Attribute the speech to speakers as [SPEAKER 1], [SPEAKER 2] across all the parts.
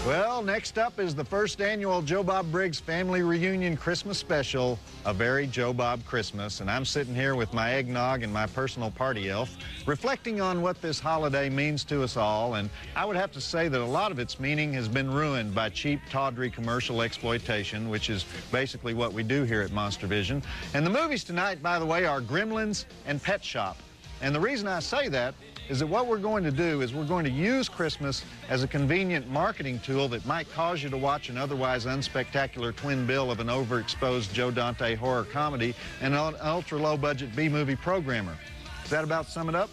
[SPEAKER 1] Well, next up is the first annual Joe Bob Briggs Family Reunion Christmas Special, A Very Joe Bob Christmas. And I'm sitting here with my eggnog and my personal party elf, reflecting on what this holiday means to us all. And I would have to say that a lot of its meaning has been ruined by cheap, tawdry commercial exploitation, which is basically what we do here at Monster Vision. And the movies tonight, by the way, are Gremlins and Pet Shop. And the reason I say that is that what we're going to do is we're going to use Christmas as a convenient marketing tool that might cause you to watch an otherwise unspectacular twin bill of an overexposed Joe Dante horror comedy and an ultra-low-budget B-movie programmer. Does that about sum it up?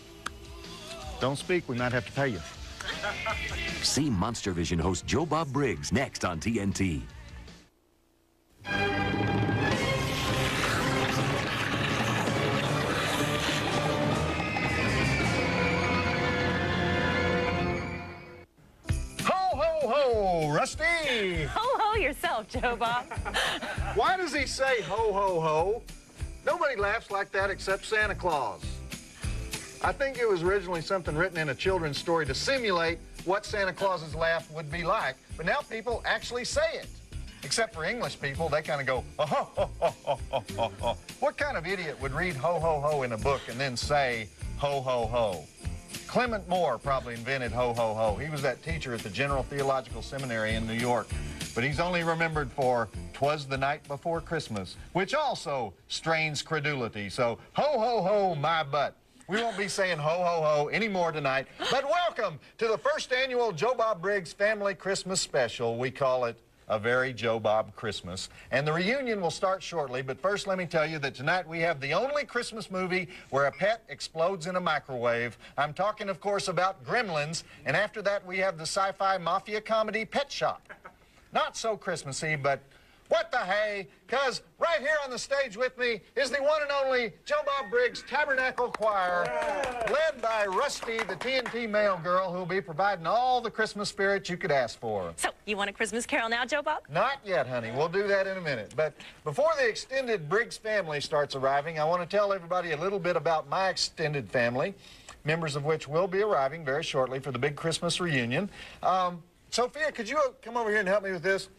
[SPEAKER 1] Don't speak, we might have to pay you.
[SPEAKER 2] See Monster Vision host Joe Bob Briggs next on TNT.
[SPEAKER 1] Rusty!
[SPEAKER 3] Ho-ho yourself, Joe Bob.
[SPEAKER 1] Why does he say ho-ho-ho? Nobody laughs like that except Santa Claus. I think it was originally something written in a children's story to simulate what Santa Claus's laugh would be like, but now people actually say it. Except for English people, they kind of go, oh, ho, ho, ho, ho, ho, ho, ho. What kind of idiot would read ho-ho-ho in a book and then say ho-ho-ho? Clement Moore probably invented ho-ho-ho. He was that teacher at the General Theological Seminary in New York. But he's only remembered for "'Twas the Night Before Christmas," which also strains credulity. So ho-ho-ho my butt. We won't be saying ho-ho-ho anymore tonight. But welcome to the first annual Joe Bob Briggs Family Christmas Special. We call it A Very Joe Bob Christmas. And the reunion will start shortly, but first let me tell you that tonight we have the only Christmas movie where a pet explodes in a microwave. I'm talking, of course, about Gremlins, and after that we have the sci-fi mafia comedy Pet Shop. Not so Christmassy, but what the hey, because right here on the stage with me is the one and only Joe Bob Briggs Tabernacle Choir, led by Rusty, the TNT mail girl, who'll be providing all the Christmas spirit you could ask for.
[SPEAKER 3] So, you want a Christmas carol now, Joe Bob?
[SPEAKER 1] Not yet, honey. We'll do that in a minute. But before the extended Briggs family starts arriving, I want to tell everybody a little bit about my extended family, members of which will be arriving very shortly for the big Christmas reunion. Sophia, could you come over here and help me with this?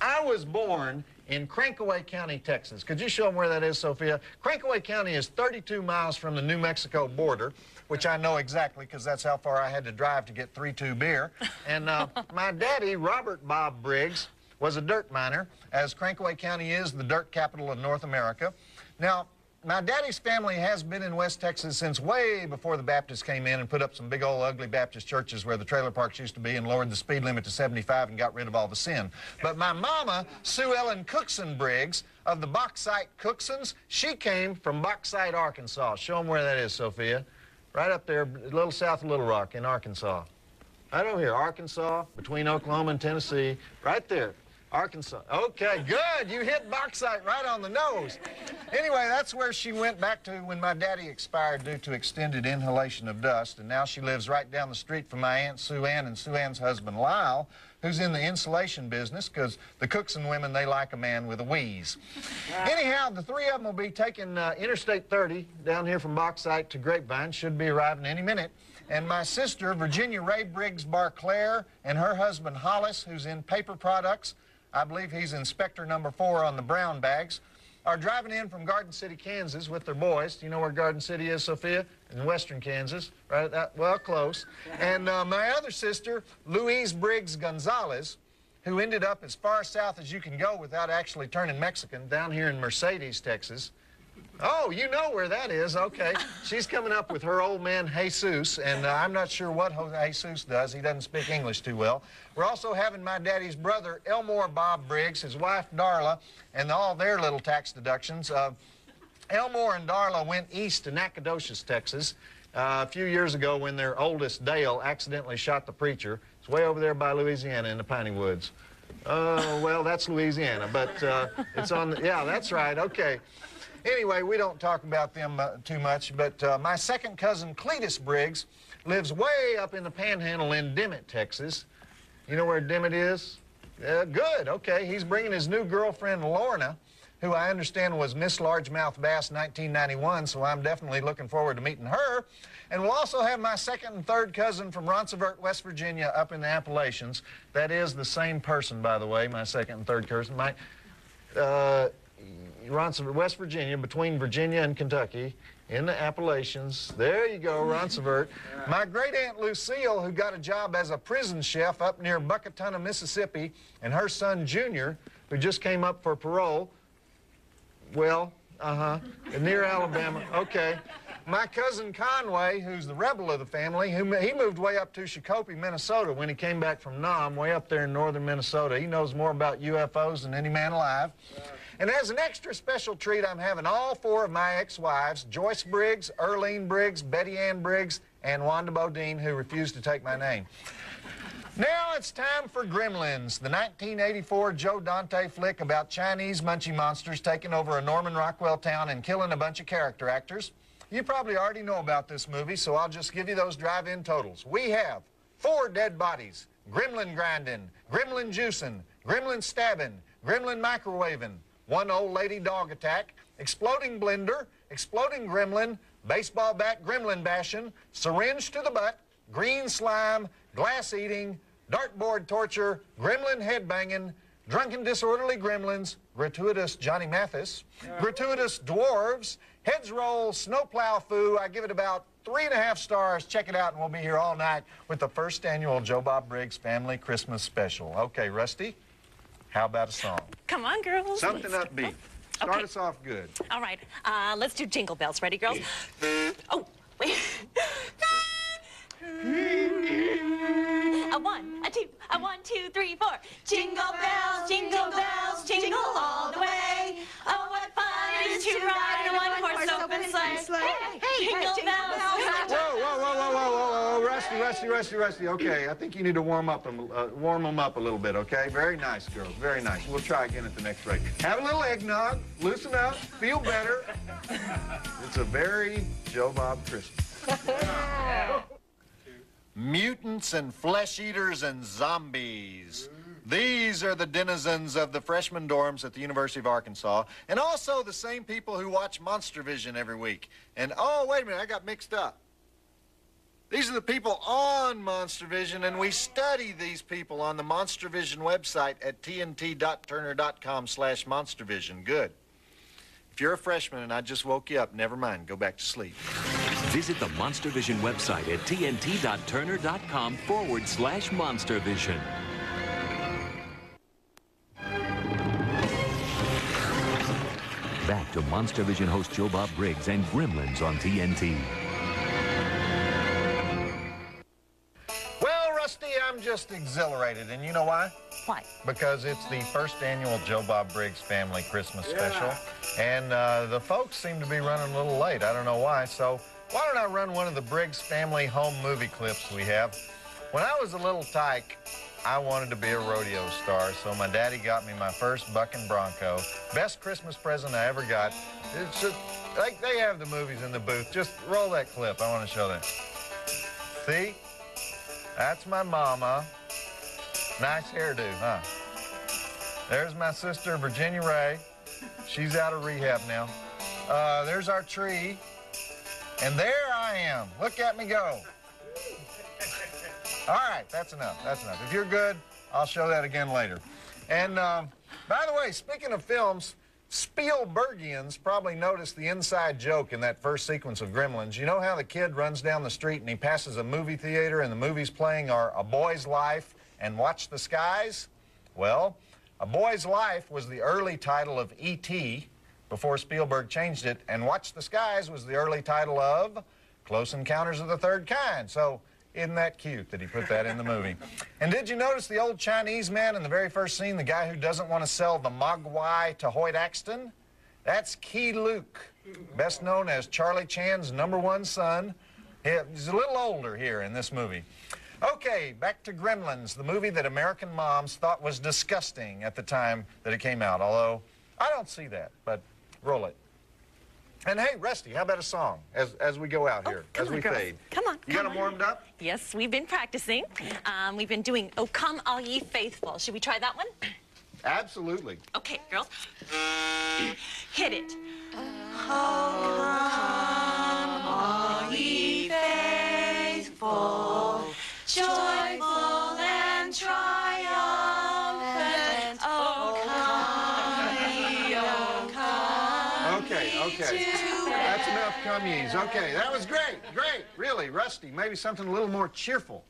[SPEAKER 1] I was born in Crankaway County, Texas. Could you show them where that is, Sophia? Crankaway County is 32 miles from the New Mexico border, which I know exactly because that's how far I had to drive to get 3-2 beer. And my daddy, Robert Bob Briggs, was a dirt miner, as Crankaway County is the dirt capital of North America. Now, my daddy's family has been in West Texas since way before the Baptists came in and put up some big old ugly Baptist churches where the trailer parks used to be and lowered the speed limit to 75 and got rid of all the sin. But my mama, Sue Ellen Cookson Briggs, of the Bauxite Cooksons, she came from Bauxite, Arkansas. Show them where that is, Sophia. Right up there, a little south of Little Rock in Arkansas. Right over here, Arkansas, between Oklahoma and Tennessee, right there. Arkansas. Okay, good. You hit Bauxite right on the nose. Anyway, that's where she went back to when my daddy expired due to extended inhalation of dust, and now she lives right down the street from my Aunt Sue Ann and Sue Ann's husband, Lyle, who's in the insulation business, because the Cookson women, they like a man with a wheeze. Anyhow, the three of them will be taking Interstate 30 down here from Bauxite to Grapevine, should be arriving any minute. And my sister, Virginia Ray Briggs Barclair, and her husband, Hollis, who's in paper products, I believe he's Inspector number 4 on the brown bags, are driving in from Garden City, Kansas with their boys. Do you know where Garden City is, Sophia? In western Kansas, right at that, well, close. And my other sister, Louise Briggs Gonzalez, who ended up as far south as you can go without actually turning Mexican, down here in Mercedes, Texas. Oh, you know where that is. Okay. She's coming up with her old man, Jesus, and I'm not sure what Jesus does. He doesn't speak English too well. We're also having my daddy's brother, Elmore Bob Briggs, his wife, Darla, and all their little tax deductions. Elmore and Darla went east to Nacogdoches, Texas, a few years ago when their oldest, Dale, accidentally shot the preacher. It's way over there by Louisiana in the Piney Woods. Well, that's Louisiana, but it's on the, yeah, that's right, okay. Anyway, we don't talk about them too much, but my second cousin, Cletus Briggs, lives way up in the Panhandle in Dimmitt, Texas. You know where Dimmitt is? Good, okay. He's bringing his new girlfriend, Lorna, who I understand was Miss Largemouth Bass 1991, so I'm definitely looking forward to meeting her. And we'll also have my second and third cousin from Ronceverte, West Virginia, up in the Appalachians. That is the same person, by the way, my second and third cousin. Ronceverte, West Virginia, between Virginia and Kentucky, in the Appalachians. There you go, Ronceverte. My great-aunt Lucille, who got a job as a prison chef up near Buckatuna, Mississippi, and her son Junior, who just came up for parole, well, near Alabama, okay. My cousin Conway, who's the rebel of the family, he moved way up to Shakopee, Minnesota when he came back from Nam, way up there in northern Minnesota. He knows more about UFOs than any man alive. And as an extra special treat, I'm having all four of my ex-wives, Joyce Briggs, Earlene Briggs, Betty Ann Briggs, and Wanda Bodine, who refused to take my name. Now it's time for Gremlins, the 1984 Joe Dante flick about Chinese munchie monsters taking over a Norman Rockwell town and killing a bunch of character actors. You probably already know about this movie, so I'll just give you those drive-in totals. We have 4 dead bodies, gremlin grinding, gremlin juicing, gremlin stabbing, gremlin microwaving, 1 old lady dog attack, exploding blender, exploding gremlin, baseball bat gremlin bashing, syringe to the butt, green slime, glass eating, dartboard torture, gremlin head banging, drunken disorderly gremlins, gratuitous Johnny Mathis, gratuitous dwarves, heads roll, snowplow foo. I give it about 3.5 stars. Check it out, and we'll be here all night with the first annual Joe Bob Briggs Family Christmas Special. Okay, Rusty, how about a song?
[SPEAKER 3] Come on, girls.
[SPEAKER 1] Something upbeat. Start
[SPEAKER 3] Okay.
[SPEAKER 1] us off good.
[SPEAKER 3] All right. Let's do Jingle Bells. Ready, girls? Oh, wait. A 1, a 2, a 1, 2, 3, 4. Jingle bells, jingle all the way. Oh, what fun it is to ride in a one-horse open sleigh. Hey, jingle bells.
[SPEAKER 1] Whoa, Rusty. Okay, I think you need to warm them up a little bit, okay? Very nice, girls, very nice. We'll try again at the next break. Have a little eggnog, loosen up, feel better. It's a very Joe Bob Christmas. Mutants and flesh eaters and zombies. These are the denizens of the freshman dorms at the University of Arkansas, and also the same people who watch Monster Vision every week. And, oh, wait a minute, I got mixed up. These are the people on Monster Vision, and we study these people on the Monster Vision website at tnt.turner.com/monstervision. Good. If you're a freshman and I just woke you up, never mind, go back to sleep.
[SPEAKER 2] Visit the Monster Vision website at tnt.turner.com/monstervision. Back to Monster Vision host Joe Bob Briggs and Gremlins on TNT.
[SPEAKER 1] Well, Rusty, I'm just exhilarated, and you know why?
[SPEAKER 3] Why?
[SPEAKER 1] Because it's the first annual Joe Bob Briggs Family Christmas Special, and the folks seem to be running a little late. I don't know why, so why don't I run one of the Briggs family home movie clips we have? When I was a little tyke, I wanted to be a rodeo star, so my daddy got me my first bucking bronco. Best Christmas present I ever got. It's just, like, they have the movies in the booth. Just roll that clip. I want to show that. See? That's my mama. Nice hairdo, huh? There's my sister, Virginia Ray. She's out of rehab now. There's our tree. And there I am. Look at me go. All right, that's enough. That's enough. If you're good, I'll show that again later. And by the way, speaking of films, Spielbergians probably noticed the inside joke in that first sequence of Gremlins. You know how the kid runs down the street and he passes a movie theater and the movies playing are A Boy's Life and Watch the Skies? Well, A Boy's Life was the early title of E.T. before Spielberg changed it, and Watch the Skies was the early title of Close Encounters of the Third Kind. So isn't that cute that he put that in the movie? And did you notice the old Chinese man in the very first scene, the guy who doesn't want to sell the Mogwai to Hoyt Axton? That's Key Luke, best known as Charlie Chan's #1 son. He's a little older here in this movie. Okay, back to Gremlins, the movie that American moms thought was disgusting at the time that it came out, although I don't see that, but roll it. And hey, Rusty, how about a song as we go out here, as we fade?
[SPEAKER 3] Come on.
[SPEAKER 1] You got them warmed up?
[SPEAKER 3] Yes, we've been practicing. We've been doing Oh Come All Ye Faithful. Should we try that one?
[SPEAKER 1] Absolutely.
[SPEAKER 3] Okay, girls. Hit it. Oh, come, all ye faithful, joyful and triumphant. Oh, come ye, oh, come
[SPEAKER 1] Okay.
[SPEAKER 3] ye to
[SPEAKER 1] That's enough come ye's. Okay, that was great. Really, Rusty. Maybe something a little more cheerful.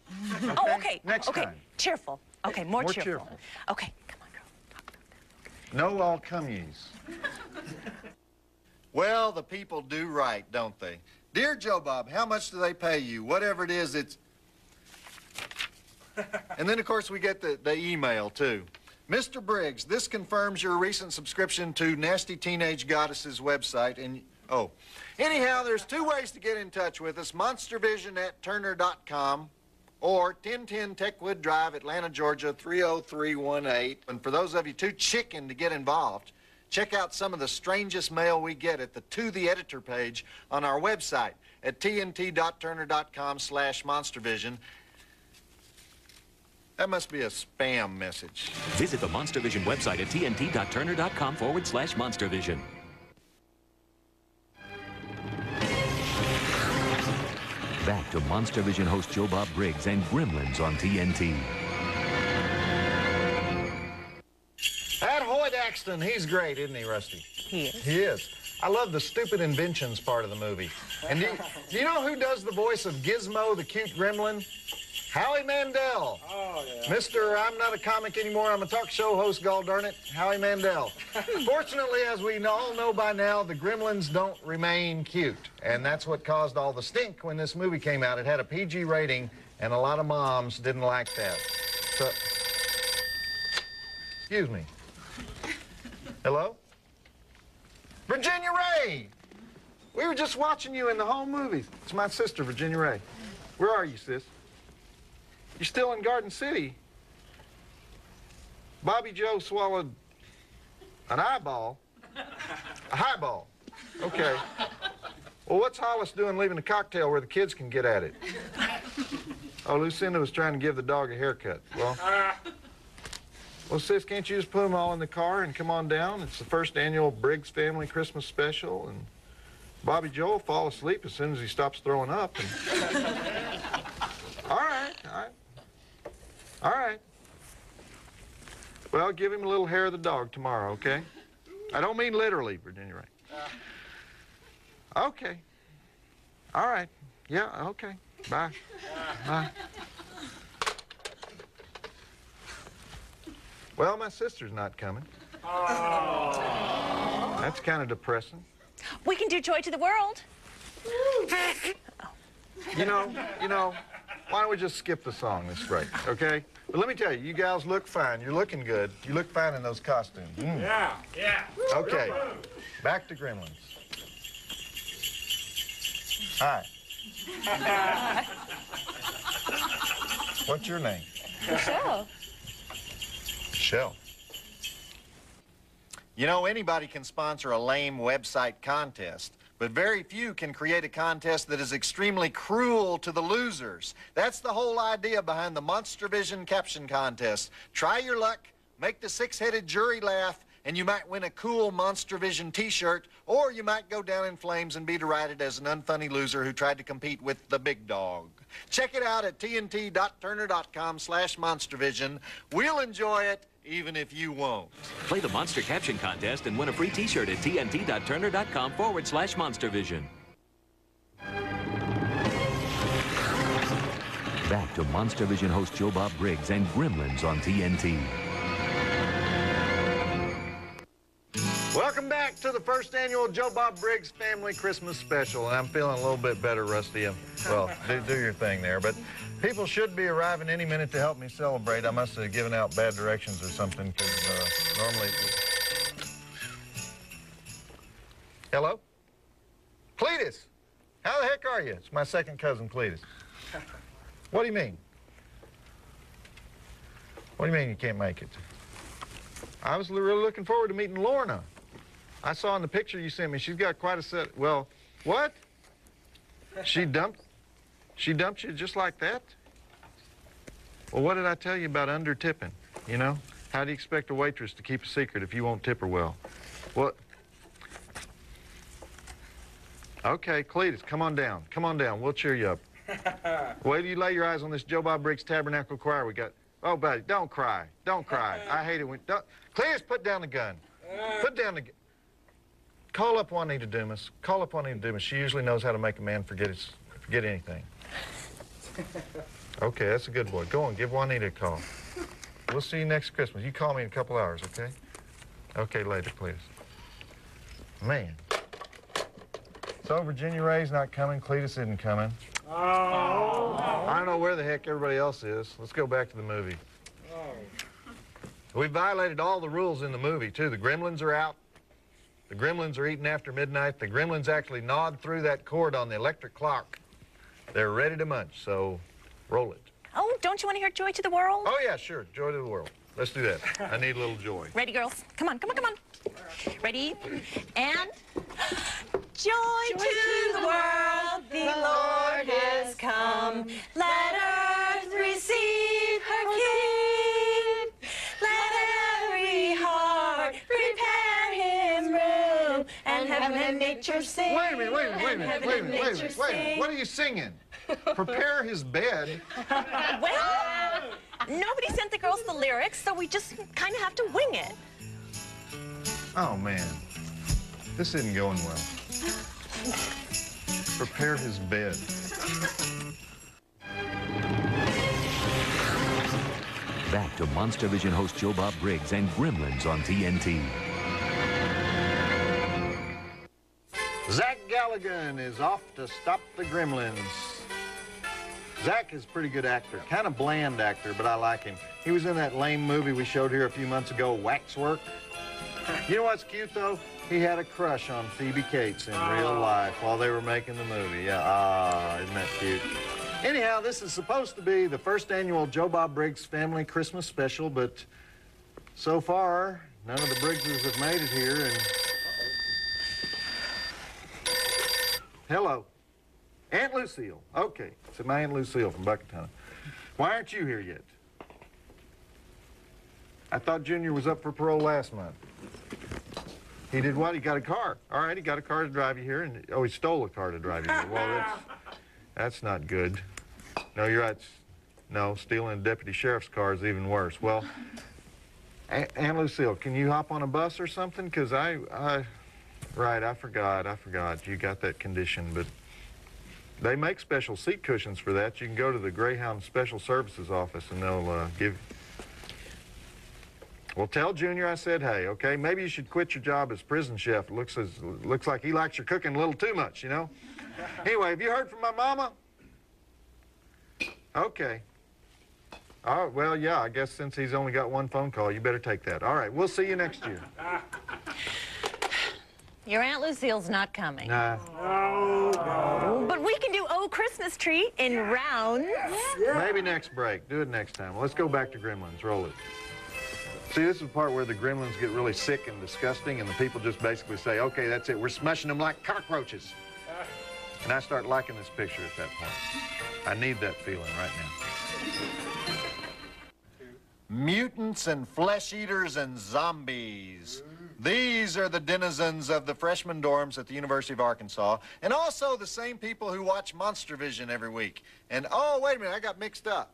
[SPEAKER 1] Okay?
[SPEAKER 4] Oh, okay.
[SPEAKER 1] Next
[SPEAKER 4] okay.
[SPEAKER 1] time.
[SPEAKER 4] Cheerful. Okay, more cheerful.
[SPEAKER 1] cheerful.
[SPEAKER 4] Okay, come on, girl.
[SPEAKER 1] No all come ye's. Well, the people do right, don't they? Dear Joe Bob, how much do they pay you? Whatever it is, it's... And then, of course, we get the email, too. Mr. Briggs, this confirms your recent subscription to Nasty Teenage Goddess's website. And, oh, anyhow, there's two ways to get in touch with us. monstervision@turner.com or 1010 Techwood Drive, Atlanta, Georgia, 30318. And for those of you too chicken to get involved, check out some of the strangest mail we get at the To the Editor page on our website at tnt.turner.com/monstervision. That must be a spam message.
[SPEAKER 2] Visit the MonsterVision website at tnt.turner.com/MonsterVision. Back to MonsterVision host Joe Bob Briggs and Gremlins on TNT.
[SPEAKER 1] That Hoyt Axton, he's great, isn't he, Rusty?
[SPEAKER 4] He is.
[SPEAKER 1] He is. I love the stupid inventions part of the movie. And do you know who does the voice of Gizmo, the cute gremlin? Howie Mandel.
[SPEAKER 5] Oh, yeah.
[SPEAKER 1] Mr. I'm not a comic anymore, I'm a talk show host, gall darn it, Howie Mandel. Fortunately, as we all know by now, the Gremlins don't remain cute. And that's what caused all the stink when this movie came out. It had a PG rating, and a lot of moms didn't like that. So, excuse me. Hello? Virginia Ray! We were just watching you in the home movies. It's my sister, Virginia Ray. Where are you, sis? You're still in Garden City. Bobby Joe swallowed an eyeball. A highball. Okay. Well, what's Hollis doing leaving a cocktail where the kids can get at it? Oh, Lucinda was trying to give the dog a haircut. Well, sis, can't you just put them all in the car and come on down? It's the first annual Briggs Family Christmas Special, and Bobby Joe will fall asleep as soon as he stops throwing up. And... All right. Well, give him a little hair of the dog tomorrow, okay? I don't mean literally, Virginia Ray. Okay. All right. Yeah, okay. Bye. Bye. Well, my sister's not coming. That's kind of depressing.
[SPEAKER 4] We can do Joy to the World.
[SPEAKER 1] You know, why don't we just skip the song this break, okay? But let me tell you, you gals look fine. You're looking good. You look fine in those costumes.
[SPEAKER 5] Yeah.
[SPEAKER 1] Okay, back to Gremlins. Hi. What's your name?
[SPEAKER 4] Michelle.
[SPEAKER 1] Michelle. You know, anybody can sponsor a lame website contest, but very few can create a contest that is extremely cruel to the losers. That's the whole idea behind the MonsterVision Caption Contest. Try your luck, make the six-headed jury laugh, and you might win a cool MonsterVision t-shirt, or you might go down in flames and be derided as an unfunny loser who tried to compete with the big dog. Check it out at tnt.turner.com/MonsterVision. We'll enjoy it, even if you won't.
[SPEAKER 2] Play the Monster Caption Contest and win a free t-shirt at tnt.turner.com/MonsterVision. Back to MonsterVision host Joe Bob Briggs and Gremlins on TNT.
[SPEAKER 1] Welcome back to the first annual Joe Bob Briggs Family Christmas Special, and I'm feeling a little bit better, Rusty. Well, do your thing there, but people should be arriving any minute to help me celebrate. I must have given out bad directions or something, because normally... Hello? Cletus! How the heck are you? It's my second cousin, Cletus. What do you mean? What do you mean you can't make it? I was really looking forward to meeting Lorna. I saw in the picture you sent me, she's got quite a set. Well, what? She dumped you just like that? Well, what did I tell you about under tipping, you know? How do you expect a waitress to keep a secret if you won't tip her well? What? Okay, Cletus, come on down. Come on down. We'll cheer you up. Wait till you lay your eyes on this Joe Bob Briggs Tabernacle Choir we got. Oh, buddy, don't cry. Don't cry. I hate it when... Cletus, put down the gun. Put down the gun. Call up Juanita Dumas. Call up Juanita Dumas. She usually knows how to make a man forget anything. Okay, that's a good boy. Go on, give Juanita a call. We'll see you next Christmas. You call me in a couple hours, okay? Okay, later, please. Man. So Virginia Ray's not coming. Cletus isn't coming. Oh. I don't know where the heck everybody else is. Let's go back to the movie. Oh. We violated all the rules in the movie, too. The Gremlins are out. The Gremlins are eating after midnight. The Gremlins actually gnawed through that cord on the electric clock. They're ready to munch, so roll it.
[SPEAKER 4] Oh, don't you want to hear Joy to the World?
[SPEAKER 1] Oh, yeah, sure. Joy to the world. Let's do that. I need a little joy.
[SPEAKER 4] Ready, girls? Come on, come on, come on. Ready? And...
[SPEAKER 3] Joy to the world, the Lord has come. Let earth receive her King. Let every heart prepare him room. And heaven and nature sing.
[SPEAKER 1] Wait a minute. What are you singing? Prepare his bed?
[SPEAKER 4] Well, nobody sent the girls the lyrics, so we just kind of have to wing it.
[SPEAKER 1] Oh, man. This isn't going well. Prepare his bed.
[SPEAKER 2] Back to Monster Vision host Joe Bob Briggs and Gremlins on TNT.
[SPEAKER 1] Zach Galligan is off to stop the Gremlins. Zach is a pretty good actor, kind of bland actor, but I like him. He was in that lame movie we showed here a few months ago, Waxwork. You know what's cute, though? He had a crush on Phoebe Cates in real life while they were making the movie. Yeah, isn't that cute? Anyhow, this is supposed to be the first annual Joe Bob Briggs Family Christmas Special, but so far, none of the Briggses have made it here, and... Hello. Aunt Lucille. Okay, it's my Aunt Lucille from Buckatown. Why aren't you here yet? I thought Junior was up for parole last month. He did what? He got a car. All right, he got a car to drive you here, and oh, he stole a car to drive you here. Well, that's not good. No, you're right. No, stealing a deputy sheriff's car is even worse. Well, Aunt Lucille, can you hop on a bus or something? Because right, I forgot. You got that condition, but they make special seat cushions for that. You can go to the Greyhound Special Services office, and they'll give... Well, tell Junior I said hey, okay? Maybe you should quit your job as prison chef. It looks like he likes your cooking a little too much, you know? Anyway, have you heard from my mama? Okay. All right, well, yeah, I guess since he's only got one phone call, you better take that. All right, we'll see you next year.
[SPEAKER 4] Your Aunt Lucille's not coming.
[SPEAKER 1] Nah.
[SPEAKER 4] No. But we can do Oh Christmas Tree in rounds.
[SPEAKER 1] Maybe next break. Do it next time. Well, let's go back to Gremlins. Roll it. See, this is the part where the Gremlins get really sick and disgusting, and the people just basically say, okay, that's it. We're smushing them like cockroaches. And I start liking this picture at that point. I need that feeling right now. Mutants and flesh eaters and zombies. These are the denizens of the freshman dorms at the University of Arkansas, and also the same people who watch Monster Vision every week. And, oh, wait a minute, I got mixed up.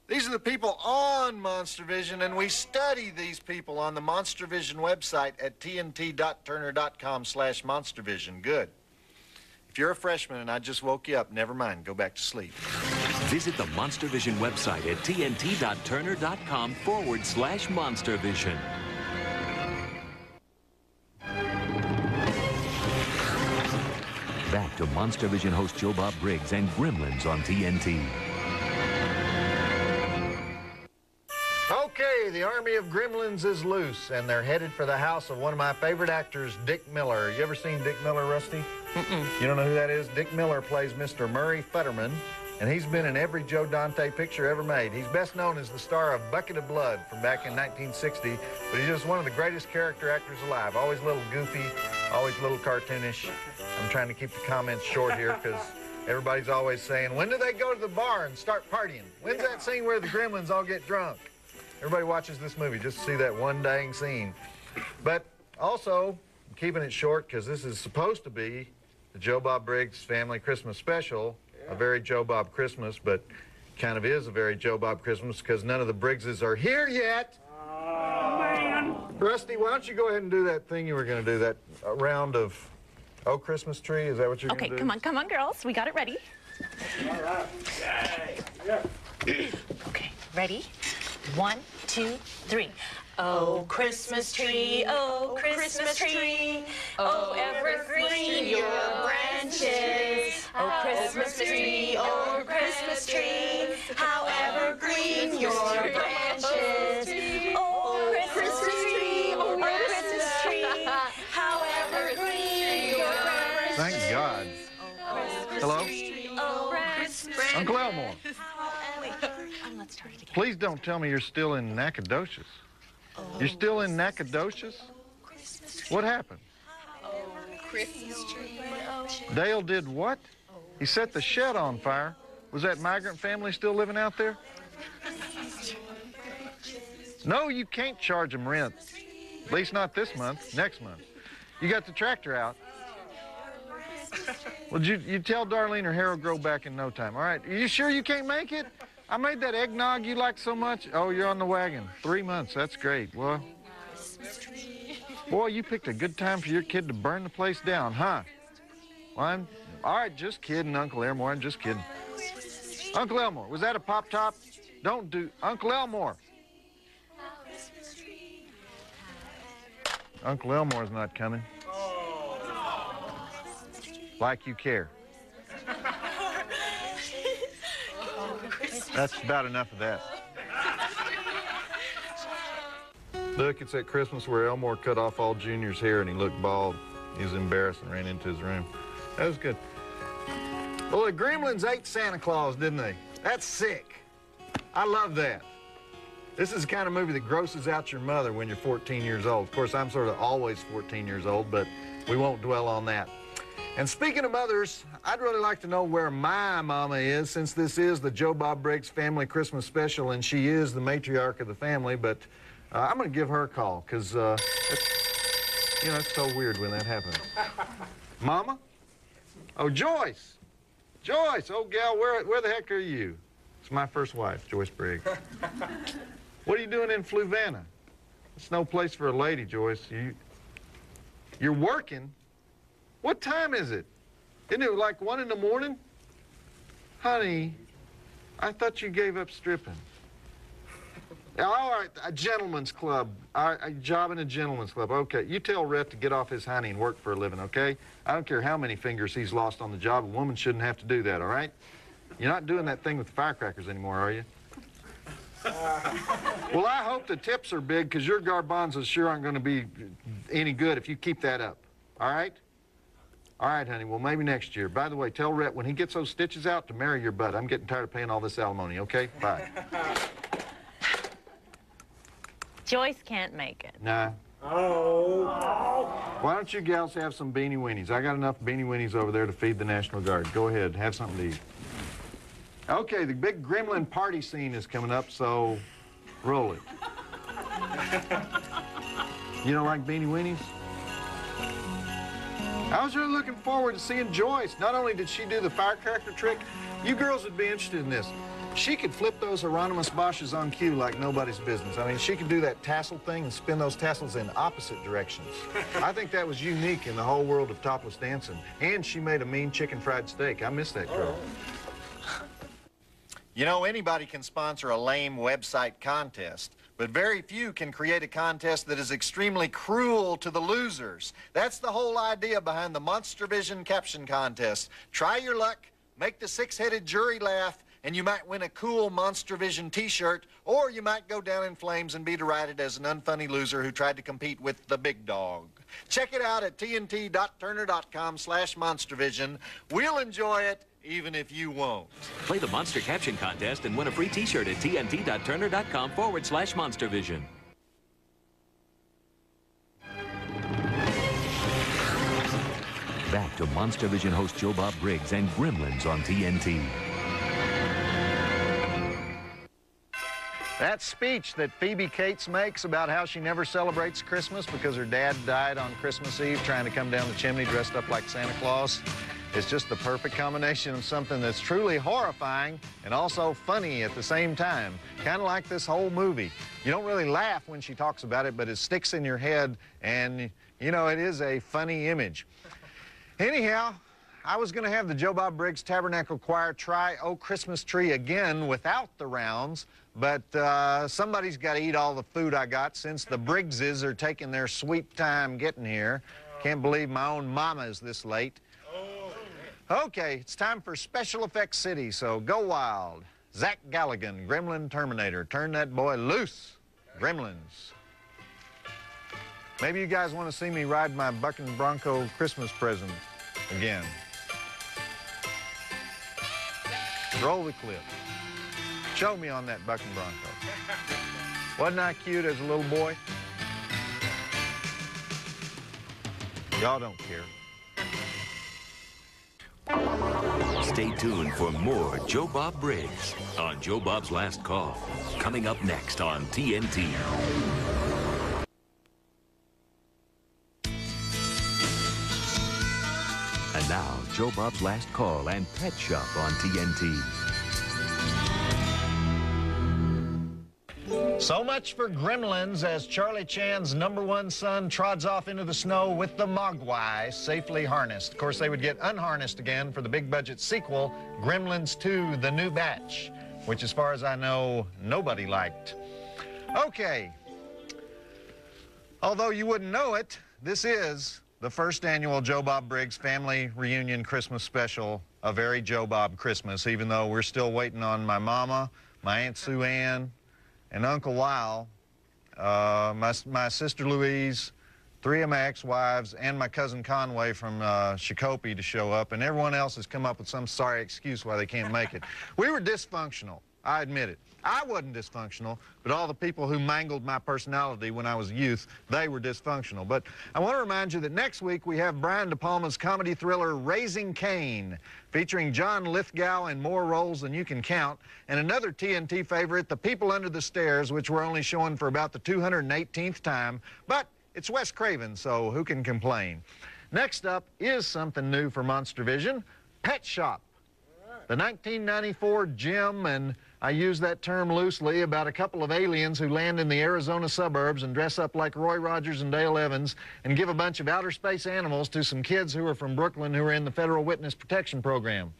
[SPEAKER 1] These are the people on Monster Vision, and we study these people on the Monster Vision website at tnt.turner.com/monstervision. Good. If you're a freshman and I just woke you up, never mind. Go back to sleep.
[SPEAKER 2] Visit the Monster Vision website at tnt.turner.com/monstervision. Back to Monster Vision host Joe Bob Briggs and Gremlins on TNT.
[SPEAKER 1] Okay, the army of Gremlins is loose, and they're headed for the house of one of my favorite actors, Dick Miller. You ever seen Dick Miller, Rusty? Mm-mm. You don't know who that is? Dick Miller plays Mr. Murray Futterman, and he's been in every Joe Dante picture ever made. He's best known as the star of Bucket of Blood from back in 1960, but he's just one of the greatest character actors alive. Always a little goofy, always a little cartoonish. I'm trying to keep the comments short here because everybody's always saying, when do they go to the bar and start partying? When's that scene where the Gremlins all get drunk? Everybody watches this movie just to see that one dang scene. But also, I'm keeping it short because this is supposed to be the Joe Bob Briggs Family Christmas Special, a very Joe Bob Christmas, but kind of is a very Joe Bob Christmas because none of the Briggses are here yet. Oh, man. Rusty, why don't you go ahead and do that thing you were going to do, that round of Oh Christmas Tree? Is that what you're going to do?
[SPEAKER 4] Okay, come on, girls. We got it ready.
[SPEAKER 5] All right.
[SPEAKER 4] Okay, ready? 1, 2, 3. Oh, Christmas tree, oh, Christmas tree, oh, evergreen your branches. Oh, Christmas tree, oh, Christmas tree, how evergreen your branches. Oh, Christmas tree, oh, Christmas tree, how evergreen your branches.
[SPEAKER 1] Thank God. Hello? Uncle Elmore.
[SPEAKER 4] Let's start it again.
[SPEAKER 1] Please don't tell me you're still in Nacogdoches. You're still in Nacogdoches? What happened?
[SPEAKER 3] Christmas tree.
[SPEAKER 1] Dale did what? He set the shed on fire. Was that migrant family still living out there? No, you can't charge them rent. At least not this month, next month. You got the tractor out. Well, you tell Darlene her hair will grow back in no time. All right, are you sure you can't make it? I made that eggnog you like so much. Oh, you're on the wagon. 3 months, that's great. Well, boy, you picked a good time for your kid to burn the place down, huh? Well, all right, just kidding, Uncle Elmore, I'm just kidding. Uncle Elmore, was that a pop top? Don't do, Uncle Elmore. Uncle Elmore's not coming. Like you care. That's about enough of that. Look, it's at Christmas where Elmore cut off all Junior's hair and he looked bald. He was embarrassed and ran into his room. That was good. Well, the Gremlins ate Santa Claus, didn't they? That's sick. I love that. This is the kind of movie that grosses out your mother when you're 14 years old. Of course, I'm sort of always 14 years old, but we won't dwell on that. And speaking of mothers, I'd really like to know where my mama is, since this is the Joe Bob Briggs Family Christmas Special, and she is the matriarch of the family, but I'm going to give her a call, because, it's so weird when that happens. Mama? Oh, Joyce! Joyce! Oh, gal, where the heck are you? It's my first wife, Joyce Briggs. What are you doing in Fluvanna? It's no place for a lady, Joyce. You're working? What time is it? Isn't it like 1 in the morning? Honey, I thought you gave up stripping. All right, a gentleman's club. A job in a gentleman's club. Okay, you tell Rhett to get off his hiney and work for a living, okay? I don't care how many fingers he's lost on the job. A woman shouldn't have to do that, all right? You're not doing that thing with the firecrackers anymore, are you? Well, I hope the tips are big, because your garbanzos sure aren't going to be any good if you keep that up, all right? All right, honey, well, maybe next year. By the way, tell Rhett when he gets those stitches out to marry your butt. I'm getting tired of paying all this alimony, okay? Bye.
[SPEAKER 4] Joyce can't make it.
[SPEAKER 1] Nah. Oh. Why don't you gals have some beanie weenies? I got enough beanie weenies over there to feed the National Guard. Go ahead, have something to eat. Okay, the big gremlin party scene is coming up, so roll it. You don't like beanie weenies? I was really looking forward to seeing Joyce. Not only did she do the firecracker trick, you girls would be interested in this. She could flip those Hieronymus Bosches on cue like nobody's business. I mean, she could do that tassel thing and spin those tassels in opposite directions. I think that was unique in the whole world of topless dancing. And she made a mean chicken fried steak. I miss that girl. You know, anybody can sponsor a lame website contest, but very few can create a contest that is extremely cruel to the losers. That's the whole idea behind the Monster Vision Caption Contest. Try your luck, make the six-headed jury laugh, and you might win a cool Monster Vision t-shirt, or you might go down in flames and be derided as an unfunny loser who tried to compete with the big dog. Check it out at tnt.turner.com/monstervision. We'll enjoy it, even if you won't.
[SPEAKER 2] Play the Monster Caption Contest and win a free t-shirt at tnt.turner.com/monstervision. Back to Monster Vision host Joe Bob Briggs and Gremlins on TNT.
[SPEAKER 1] That speech that Phoebe Cates makes about how she never celebrates Christmas because her dad died on Christmas Eve trying to come down the chimney dressed up like Santa Claus is just the perfect combination of something that's truly horrifying and also funny at the same time. Kind of like this whole movie. You don't really laugh when she talks about it, but it sticks in your head, and, you know, it is a funny image. Anyhow, I was going to have the Joe Bob Briggs Tabernacle Choir try "Oh Christmas Tree" again without the rounds, but somebody's got to eat all the food I got since the Briggses are taking their sweet time getting here. Can't believe my own mama is this late. Okay, it's time for Special Effects City, so go wild. Zach Galligan, Gremlin Terminator. Turn that boy loose. Gremlins. Maybe you guys want to see me ride my bucking bronco Christmas present again. Roll the clip. Show me on that bucking bronco. Wasn't I cute as a little boy? Y'all don't care.
[SPEAKER 2] Stay tuned for more Joe Bob Briggs on Joe Bob's Last Call. Coming up next on TNT. And now, Joe Bob's Last Call and Pet Shop on TNT.
[SPEAKER 1] So much for Gremlins as Charlie Chan's #1 son trods off into the snow with the Mogwai safely harnessed. Of course, they would get unharnessed again for the big budget sequel, Gremlins 2, The New Batch, which as far as I know, nobody liked. Okay. Although you wouldn't know it, this is the first annual Joe Bob Briggs Family Reunion Christmas Special, A Very Joe Bob Christmas, even though we're still waiting on my mama, my Aunt Sue Ann, and Uncle Lyle, my sister Louise, 3 of my ex-wives, and my cousin Conway from Shakopee to show up, and everyone else has come up with some sorry excuse why they can't make it. We were dysfunctional, I admit it. I wasn't dysfunctional, but all the people who mangled my personality when I was a youth, they were dysfunctional. But I want to remind you that next week we have Brian De Palma's comedy thriller Raising Cain, featuring John Lithgow in more roles than you can count, and another TNT favorite, The People Under the Stairs, which we're only showing for about the 218th time, but it's Wes Craven, so who can complain? Next up is something new for Monster Vision, Pet Shop. The 1994 gem, and I use that term loosely, about a couple of aliens who land in the Arizona suburbs and dress up like Roy Rogers and Dale Evans and give a bunch of outer space animals to some kids who are from Brooklyn who are in the Federal Witness Protection Program.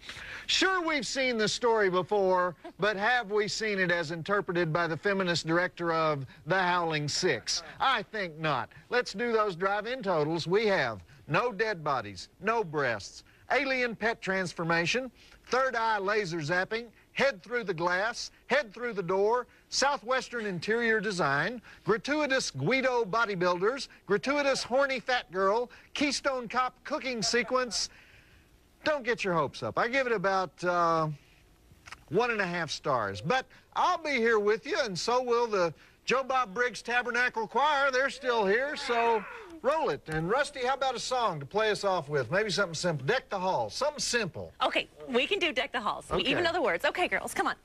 [SPEAKER 1] Sure, we've seen the story before, but have we seen it as interpreted by the feminist director of The Howling Six? I think not. Let's do those drive-in totals. We have no dead bodies, no breasts, alien pet transformation, third eye laser zapping, head through the glass, head through the door, Southwestern interior design, gratuitous Guido bodybuilders, gratuitous horny fat girl, Keystone Cop cooking sequence. Don't get your hopes up. I give it about 1.5 stars. But I'll be here with you, and so will the Joe Bob Briggs Tabernacle Choir. They're still here, so roll it. And Rusty, how about a song to play us off with? Maybe something simple. Deck the Halls. Something simple.
[SPEAKER 4] Okay, we can do Deck the Halls. We even know the words. Okay, girls, come on.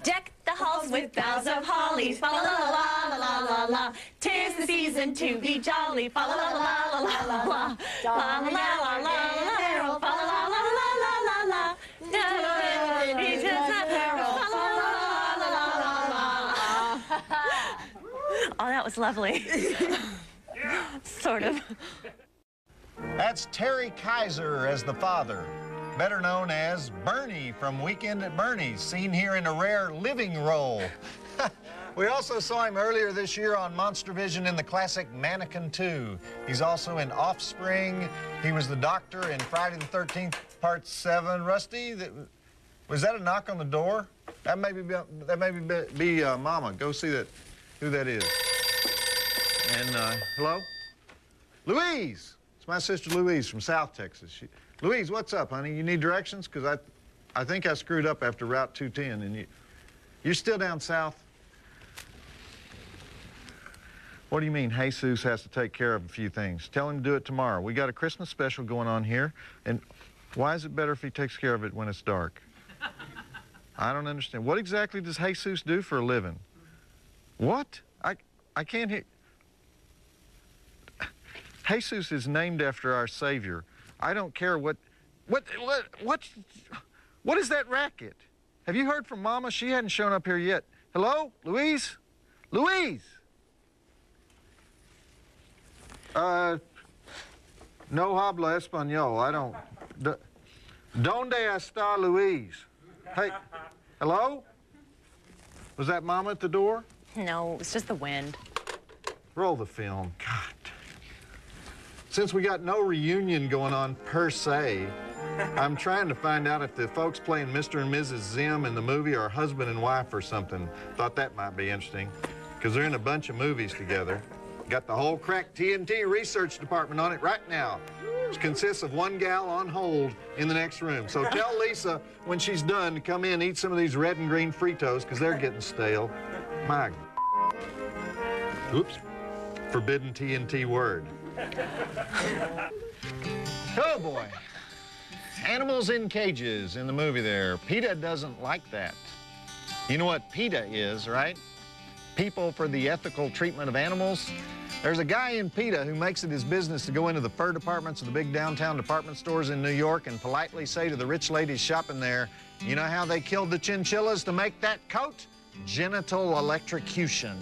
[SPEAKER 4] Deck the halls with boughs of holly, fa la la la la la la. 'Tis the season to be jolly, fa la la la la la la la. La la la la la la, fa la la la la la la la. Oh, that was lovely. Sort of.
[SPEAKER 1] That's Terry Kaiser as the father, better known as Bernie from Weekend at Bernie's, seen here in a rare living role. We also saw him earlier this year on Monster Vision in the classic Mannequin 2. He's also in Offspring. He was the doctor in Friday the 13th, Part 7. Rusty, was that a knock on the door? That may be Mama. Go see who that is. And, hello? Louise! It's my sister Louise from South Texas. Louise, what's up, honey? You need directions? Because I think I screwed up after Route 210, and you're still down south? What do you mean Jesus has to take care of a few things? Tell him to do it tomorrow. We got a Christmas special going on here, and why is it better if he takes care of it when it's dark? I don't understand. What exactly does Jesus do for a living? What? I can't hear. Jesus is named after our Savior. I don't care what is that racket? Have you heard from Mama? She hadn't shown up here yet. Hello? Louise? Louise? No habla español. I don't. ¿Dónde está Louise? Hey, hello? Was that Mama at the door?
[SPEAKER 4] No, it's just the wind.
[SPEAKER 1] Roll the film. God. Since we got no reunion going on per se, I'm trying to find out if the folks playing Mr. and Mrs. Zim in the movie are husband and wife or something. Thought that might be interesting, because they're in a bunch of movies together. Got the whole crack TNT research department on it right now. It consists of one gal on hold in the next room. So tell Lisa when she's done to come in and eat some of these red and green Fritos, because they're getting stale. My... Oops. Forbidden TNT word. Oh, boy. Animals in cages in the movie there. PETA doesn't like that. You know what PETA is, right? People for the Ethical Treatment of Animals. There's a guy in PETA who makes it his business to go into the fur departments of the big downtown department stores in New York and politely say to the rich ladies shopping there, you know how they killed the chinchillas to make that coat? Genital electrocution.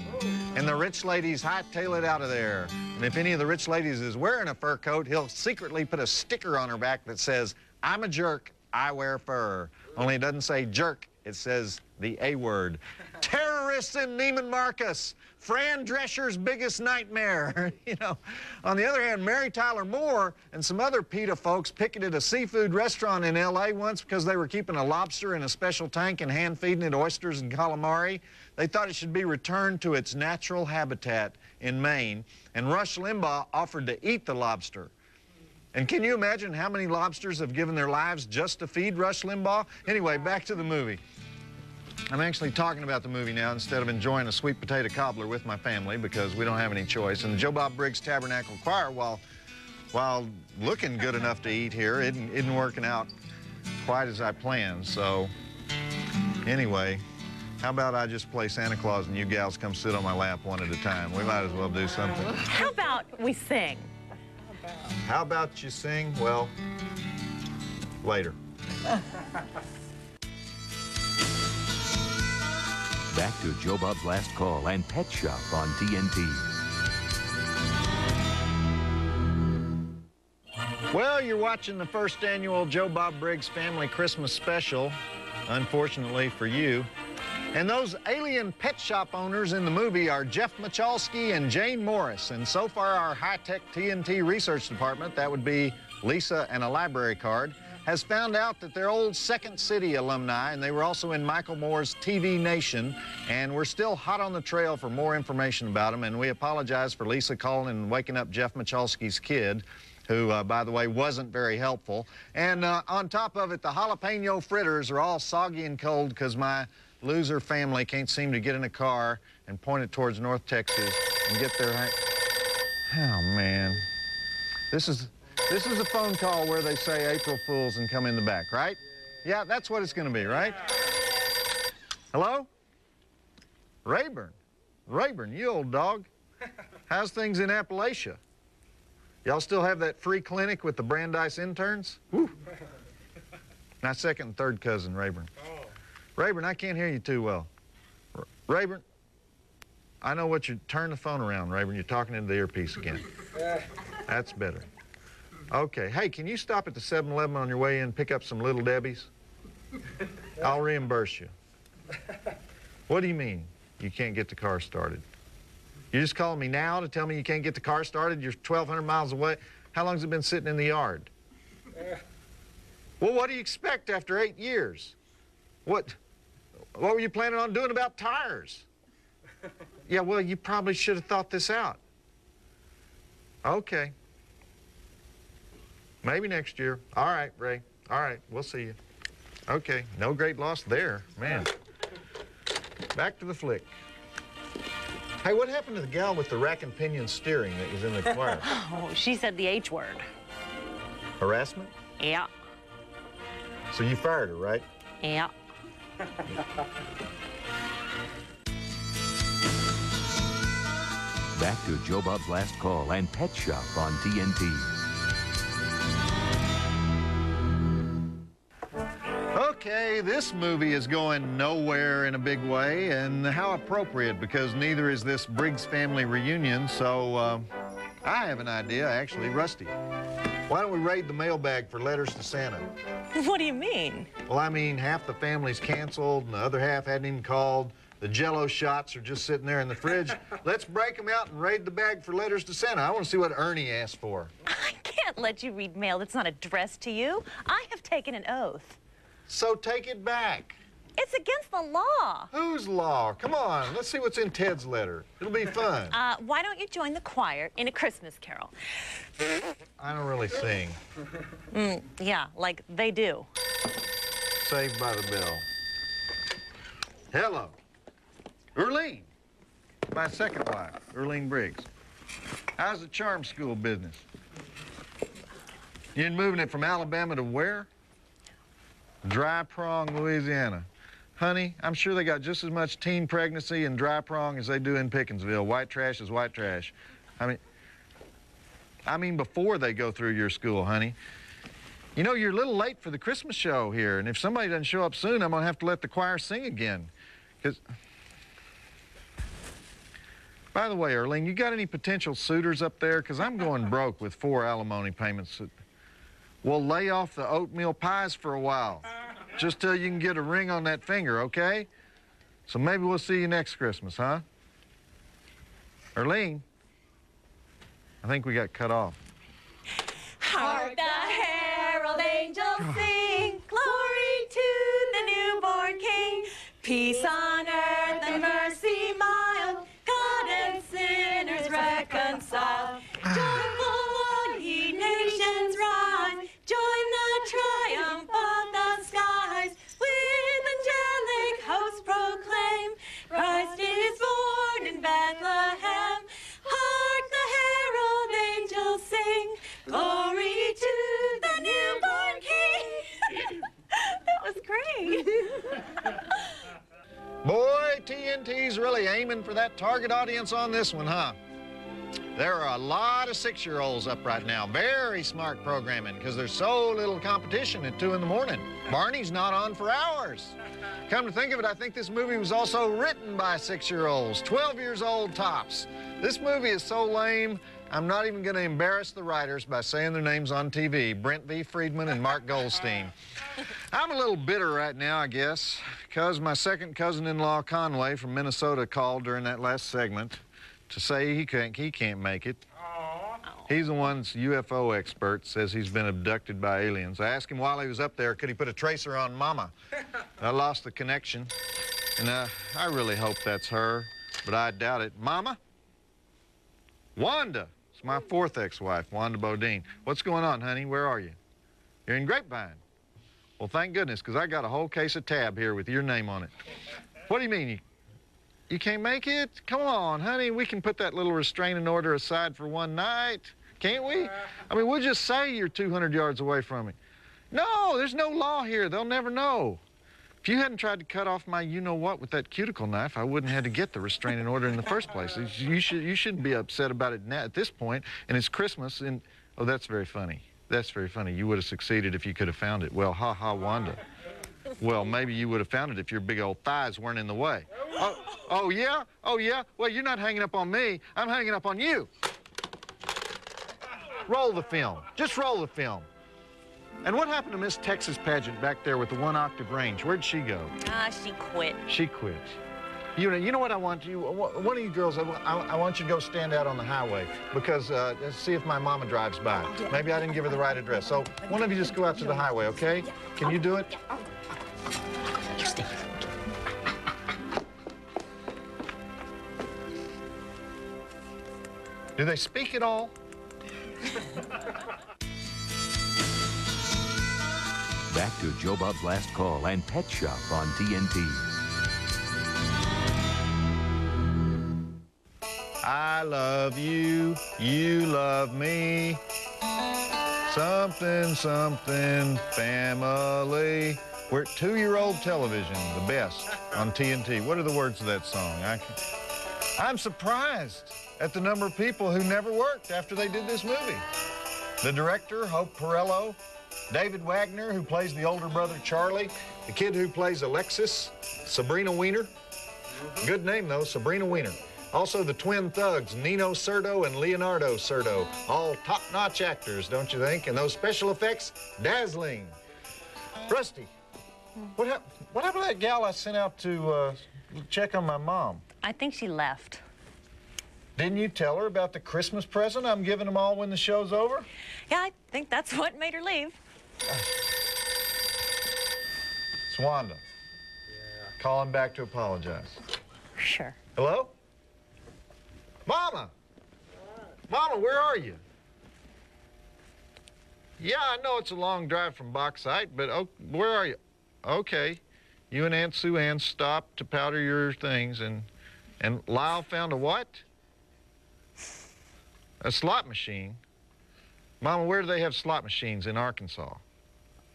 [SPEAKER 1] And the rich ladies hightail it out of there. And if any of the rich ladies is wearing a fur coat, he'll secretly put a sticker on her back that says, I'm a jerk, I wear fur. Only it doesn't say jerk, it says the A word. Terrorists in Neiman Marcus, Fran Drescher's biggest nightmare. You know, on the other hand, Mary Tyler Moore and some other PETA folks picketed a seafood restaurant in L.A. once because they were keeping a lobster in a special tank and hand-feeding it oysters and calamari. They thought it should be returned to its natural habitat in Maine, and Rush Limbaugh offered to eat the lobster. And can you imagine how many lobsters have given their lives just to feed Rush Limbaugh? Anyway, back to the movie. I'm actually talking about the movie now instead of enjoying a sweet potato cobbler with my family because we don't have any choice. And the Joe Bob Briggs Tabernacle Choir, while looking good enough to eat here, isn't working out quite as I planned. So anyway, how about I just play Santa Claus and you gals come sit on my lap one at a time? We might as well do something.
[SPEAKER 4] How about we sing?
[SPEAKER 1] How about you sing? Well, later.
[SPEAKER 2] Back to Joe Bob's Last Call and Pet Shop on TNT.
[SPEAKER 1] Well, you're watching the first annual Joe Bob Briggs Family Christmas Special, unfortunately for you. And those alien pet shop owners in the movie are Jeff Michalski and Jane Morris. And so far, our high-tech TNT research department, that would be Lisa and a library card, has found out that they're old Second City alumni, and they were also in Michael Moore's TV Nation, and we're still hot on the trail for more information about them, and we apologize for Lisa calling and waking up Jeff Michalski's kid, who, by the way, wasn't very helpful. And on top of it, the jalapeno fritters are all soggy and cold because my loser family can't seem to get in a car and point it towards North Texas and get their... Oh, man. This is a phone call where they say April Fools and come in the back, right? Yeah, that's what it's going to be, right? Hello? Rayburn. Rayburn, you old dog. How's things in Appalachia? Y'all still have that free clinic with the Brandeis interns? Woo. My second and third cousin, Rayburn. Rayburn, I can't hear you too well. Rayburn, I know what you... Turn the phone around, Rayburn. You're talking into the earpiece again. That's better. Okay. Hey, can you stop at the 7-Eleven on your way in and pick up some Little Debbie's? I'll reimburse you. What do you mean you can't get the car started? You're just calling me now to tell me you can't get the car started? You're 1,200 miles away. How long's it been sitting in the yard? Well, what do you expect after 8 years? What were you planning on doing about tires? Yeah, well, you probably should have thought this out. Okay. Maybe next year. All right, Ray. All right, we'll see you. Okay, no great loss there. Man. Back to the flick. Hey, what happened to the gal with the rack and pinion steering that was in the choir?
[SPEAKER 4] Oh, she said the H word.
[SPEAKER 1] Harassment?
[SPEAKER 4] Yeah.
[SPEAKER 1] So you fired her, right?
[SPEAKER 4] Yeah.
[SPEAKER 2] Back to Joe Bob's Last Call and Pet Shop on TNT.
[SPEAKER 1] Okay, this movie is going nowhere in a big way, and how appropriate, because neither is this Briggs family reunion, so I have an idea, actually. Rusty, why don't we raid the mailbag for letters to Santa?
[SPEAKER 4] What do you mean?
[SPEAKER 1] Well, I mean, half the family's canceled, and the other half hadn't even called. The Jell-O shots are just sitting there in the fridge. Let's break them out and raid the bag for letters to Santa. I want to see what Ernie asked for.
[SPEAKER 4] I can't let you read mail that's not addressed to you. I have taken an oath.
[SPEAKER 1] So take it back.
[SPEAKER 4] It's against the law.
[SPEAKER 1] Whose law? Come on, let's see what's in Ted's letter. It'll be fun.
[SPEAKER 4] Why don't you join the choir in a Christmas carol?
[SPEAKER 1] I don't really sing.
[SPEAKER 4] Yeah, like they do.
[SPEAKER 1] Saved by the Bell. Hello. Erlene. My second wife, Erlene Briggs. How's the charm school business? You're moving it from Alabama to where? Dry Prong, Louisiana. Honey, I'm sure they got just as much teen pregnancy in Dry Prong as they do in Pickensville. White trash is white trash. I mean before they go through your school, honey. You know, you're a little late for the Christmas show here, and if somebody doesn't show up soon, I'm gonna have to let the choir sing again. 'Cause... By the way, Erlene, you got any potential suitors up there? 'Cause I'm going broke with 4 alimony payments. We'll lay off the oatmeal pies for a while, just till you can get a ring on that finger, okay? So maybe we'll see you next Christmas, huh? Erlene, I think we got cut off.
[SPEAKER 4] Hark the herald angels sing, glory to the newborn King. Peace on earth and mercy mild, God and sinners reconciled. Joyful all ye nations rise, join the triumph of the skies. With angelic hosts proclaim, Christ is born in Bethlehem. Hark the herald angels sing, glory to the newborn King. That was great.
[SPEAKER 1] Boy, TNT's really aiming for that target audience on this one, huh? There are a lot of 6-year-olds up right now. Very smart programming, because there's so little competition at 2 in the morning. Barney's not on for hours. Come to think of it, I think this movie was also written by 6-year-olds, 12 years old tops. This movie is so lame, I'm not even going to embarrass the writers by saying their names on TV, Brent V. Friedman and Mark Goldstein. I'm a little bitter right now, I guess, because my second cousin-in-law, Conway, from Minnesota, called during that last segment to say he can't make it. He's the one that's UFO expert, says he's been abducted by aliens. I asked him while he was up there, could he put a tracer on Mama? I lost the connection, and I really hope that's her, but I doubt it. Mama? Wanda. It's my 4th ex-wife, Wanda Bodine. What's going on, honey? Where are you? You're in Grapevine. Well, thank goodness, because I got a whole case of Tab here with your name on it. What do you mean? You can't make it? Come on, honey. We can put that little restraining order aside for one night, can't we? I mean, we'll just say you're 200 yards away from me. No, there's no law here. They'll never know. If you hadn't tried to cut off my you-know-what with that cuticle knife, I wouldn't have had to get the restraining order in the first place. You shouldn't be upset about it now at this point, and it's Christmas, and... Oh, that's very funny. That's very funny. You would have succeeded if you could have found it. Well, ha-ha, Wanda. Well, maybe you would have found it if your big old thighs weren't in the way. Oh, yeah? Oh, yeah? Well, you're not hanging up on me. I'm hanging up on you. Roll the film. Just roll the film. And what happened to Miss Texas Pageant back there with the 1-octave range? Where'd she go?
[SPEAKER 4] She quit.
[SPEAKER 1] She quit. You know what I want you, one of you girls, I want you to go stand out on the highway because see if my mama drives by. Maybe I didn't give her the right address. So one of you just go out to the highway, okay? Can you do it? Do they speak at all?
[SPEAKER 2] Back to Joe Bob's Last Call and Pet Shop on TNT.
[SPEAKER 1] I love you, you love me. Something, something, family. We're at 2-year-old television, the best on TNT. What are the words of that song? I'm surprised at the number of people who never worked after they did this movie. The director, Hope Perello, David Wagner, who plays the older brother Charlie, the kid who plays Alexis, Sabrina Weiner. Good name, though, Sabrina Weiner. Also, the twin thugs, Nino Cerdo and Leonardo Cerdo. All top-notch actors, don't you think? And those special effects, dazzling. Rusty, what happened to that gal I sent out to check on my mom?
[SPEAKER 4] I think she left.
[SPEAKER 1] Didn't you tell her about the Christmas present I'm giving them all when the show's over?
[SPEAKER 4] Yeah, I think that's what made her leave.
[SPEAKER 1] It's Wanda. Calling back to apologize.
[SPEAKER 4] Sure.
[SPEAKER 1] Hello? Mama! Mama, where are you? Yeah, I know it's a long drive from Bauxite, but where are you? Okay. You and Aunt Sue Ann stopped to powder your things, and Lyle found a what? A slot machine. Mama, where do they have slot machines in Arkansas?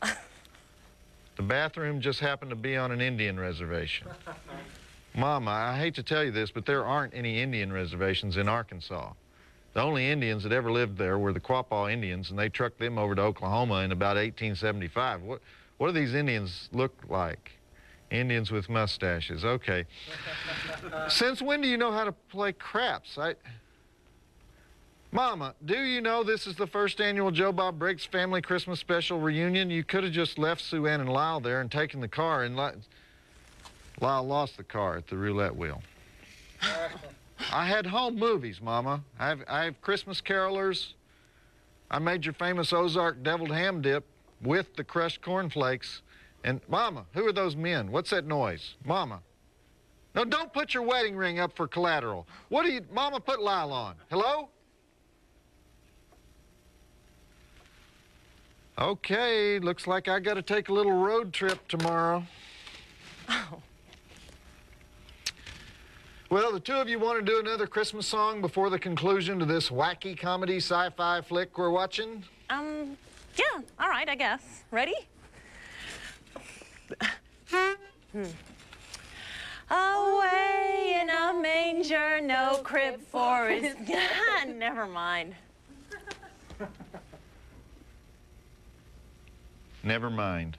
[SPEAKER 1] The bathroom just happened to be on an Indian reservation. Mama, I hate to tell you this, but there aren't any Indian reservations in Arkansas. The only Indians that ever lived there were the Quapaw Indians, and they trucked them over to Oklahoma in about 1875. What do these Indians look like? Indians with mustaches. Okay. Since when do you know how to play craps? Mama, do you know this is the first annual Joe Bob Briggs Family Christmas Special reunion? You could have just left Sue Ann and Lyle there and taken the car, and Lyle lost the car at the roulette wheel. I had home movies, Mama. I have Christmas carolers. I made your famous Ozark deviled ham dip with the crushed cornflakes. And, Mama, who are those men? What's that noise? Mama. No, don't put your wedding ring up for collateral. Mama, put Lyle on. Hello? Okay, looks like I gotta take a little road trip tomorrow.
[SPEAKER 4] Oh.
[SPEAKER 1] Well, the two of you want to do another Christmas song before the conclusion to this wacky comedy sci-fi flick we're watching?
[SPEAKER 4] Yeah, all right, I guess. Ready? Away in a manger, no crib for his... Never mind.
[SPEAKER 1] Never mind.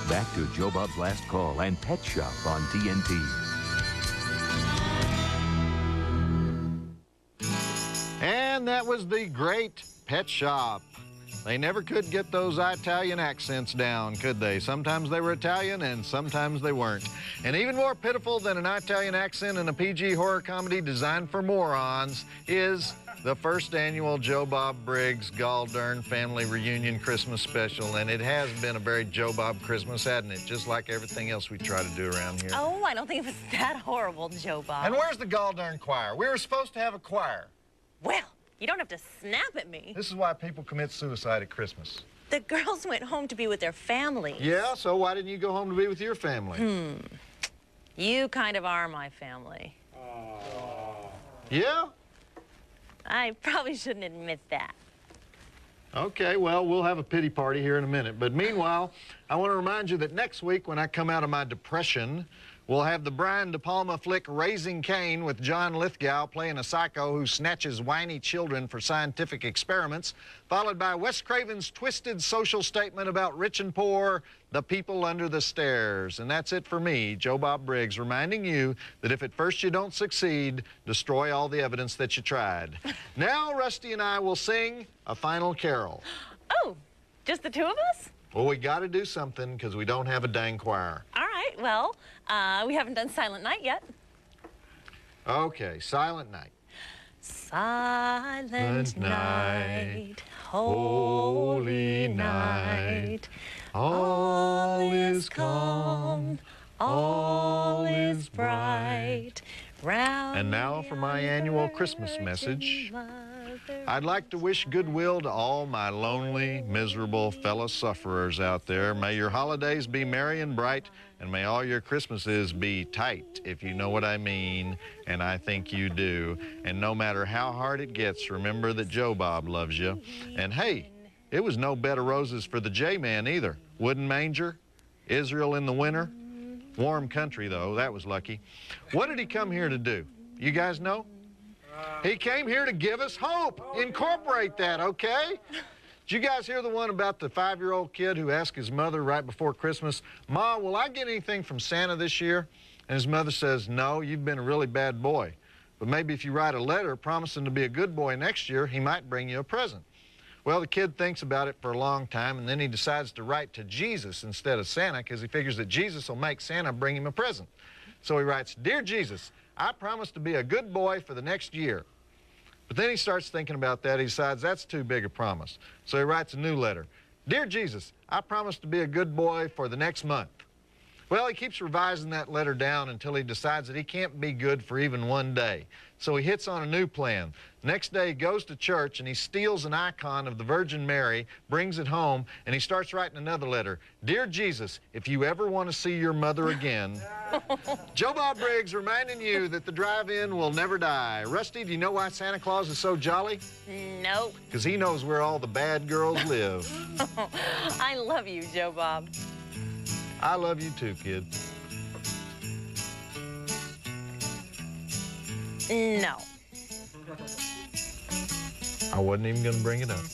[SPEAKER 2] Back to Joe Bob's Last Call and Pet Shop on TNT.
[SPEAKER 1] And that was the great Pet Shop. They never could get those Italian accents down, could they? Sometimes they were Italian and sometimes they weren't. And even more pitiful than an Italian accent in a PG horror comedy designed for morons is the first annual Joe Bob Briggs Galdern Family Reunion Christmas Special. And it has been a very Joe Bob Christmas, hasn't it? Just like everything else we try to do around here.
[SPEAKER 4] Oh, I don't think it was that horrible, Joe Bob.
[SPEAKER 1] And where's the Galdern choir? We were supposed to have a choir.
[SPEAKER 4] Well, you don't have to snap at me.
[SPEAKER 1] This is why people commit suicide at Christmas.
[SPEAKER 4] The girls went home to be with their families.
[SPEAKER 1] Yeah, so why didn't you go home to be with your family?
[SPEAKER 4] You kind of are my family.
[SPEAKER 1] Yeah?
[SPEAKER 4] I probably shouldn't admit that.
[SPEAKER 1] Okay, well, we'll have a pity party here in a minute. But meanwhile, I want to remind you that next week, when I come out of my depression, we'll have the Brian De Palma flick Raising Cain with John Lithgow playing a psycho who snatches whiny children for scientific experiments, followed by Wes Craven's twisted social statement about rich and poor, the people under the stairs. And that's it for me, Joe Bob Briggs, reminding you that if at first you don't succeed, destroy all the evidence that you tried. Now, Rusty and I will sing a final carol.
[SPEAKER 4] Oh, just the two of us?
[SPEAKER 1] Well, we got to do something because we don't have a dang choir.
[SPEAKER 4] All right, well, we haven't done Silent Night yet.
[SPEAKER 1] Okay, Silent Night.
[SPEAKER 4] Silent night, holy night, all is calm, all is bright.
[SPEAKER 1] And now for my annual Christmas message. I'd like to wish goodwill to all my lonely, miserable fellow sufferers out there. May your holidays be merry and bright, and may all your Christmases be tight, if you know what I mean, and I think you do. And no matter how hard it gets, remember that Joe Bob loves you. And hey, It was no bed of roses for the J-Man either. Wooden manger, Israel in the winter. Warm country, though. That was lucky. What did he come here to do? You guys know? He came here to give us hope. Incorporate that, okay? Did you guys hear the one about the 5-year-old kid who asked his mother right before Christmas, "Ma, will I get anything from Santa this year?" And his mother says, "No, you've been a really bad boy. But maybe if you write a letter promising to be a good boy next year, he might bring you a present." Well, the kid thinks about it for a long time, and then he decides to write to Jesus instead of Santa because he figures that Jesus will make Santa bring him a present. So he writes, "Dear Jesus, I promise to be a good boy for the next year." But then he starts thinking about that. He decides that's too big a promise. So he writes a new letter. "Dear Jesus, I promise to be a good boy for the next month." Well, he keeps revising that letter down until he decides that he can't be good for even one day. So he hits on a new plan. Next day, he goes to church and he steals an icon of the Virgin Mary, brings it home, and he starts writing another letter. "Dear Jesus, if you ever want to see your mother again..." Joe Bob Briggs reminding you that the drive-in will never die. Rusty, do you know why Santa Claus is so jolly?
[SPEAKER 4] Nope.
[SPEAKER 1] Because he knows where all the bad girls live.
[SPEAKER 4] I love you, Joe Bob.
[SPEAKER 1] I love you too, kid.
[SPEAKER 4] No.
[SPEAKER 1] I wasn't even going to bring it up.